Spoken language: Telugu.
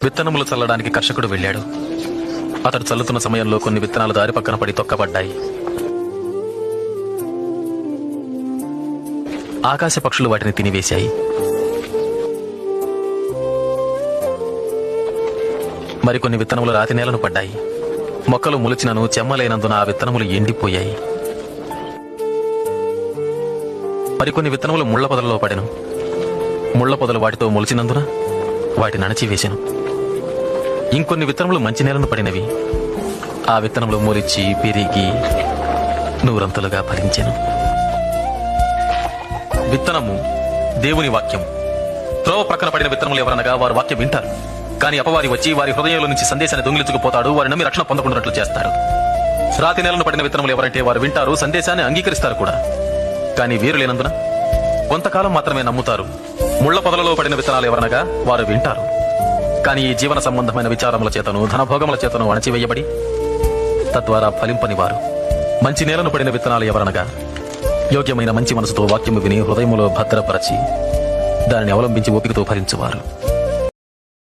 విత్తనములు చల్లడానికి కర్షకుడు వెళ్ళాడు. అతడు చల్లుతున్న సమయంలో కొన్ని విత్తనాలు దారి పక్కన పడి తొక్కబడ్డాయి. ఆకాశ పక్షులు వాటిని తినివేశాయి. మరికొన్ని విత్తనములు రాతి నేలను పడ్డాయి. మొక్కలు మొలిచినను చెమ్మలేనందున ఆ విత్తనములు ఎండిపోయాయి. మరికొన్ని విత్తనములు ముళ్ల పొదలలో పడెను. ముళ్ల పొదలు వాటితో మొలిచినందున వాటిని అణచివేశాను. ఇంకొన్ని విత్తనములు మంచి నేలను పడినవి. ఆ విత్తనములు మొలిచి పెరిగి నూరంతులుగా ఫలించెను. విత్తనము దేవుని వాక్యం. త్రోవ ప్రక్కన పడిన విత్తనములు ఎవరనగా వారు వాక్యం వింటారు, కానీ అపవాది వచ్చి వారి హృదయంలో నుంచి సందేశాన్ని దొంగిలించుకుపోతాడు. వారి నమ్మి రక్షణ పొందకుండాట్లు చేస్తాడు. రాతి నేలను పడిన విత్తనములు ఎవరంటే వారు వింటారు, సందేశాన్ని అంగీకరిస్తారు కూడా, కానీ వీరు లేనందున కొంతకాలం మాత్రమే నమ్ముతారు. ముళ్ల పొదలలో పడిన విత్తనాలు ఎవరనగా వారు వింటారు, కానీ ఈ జీవన సంబంధమైన విచారముల చేతను ధనభోగముల చేతను అణచివేయబడి తద్వారా ఫలింపని వారు. మంచి నేలను పడిన విత్తనాలు ఎవరనగా యోగ్యమైన మంచి మనసుతో వాక్యము విని హృదయములో భద్రపరచి దానిని అవలంబించి ఓపికతో ఫలించువారు.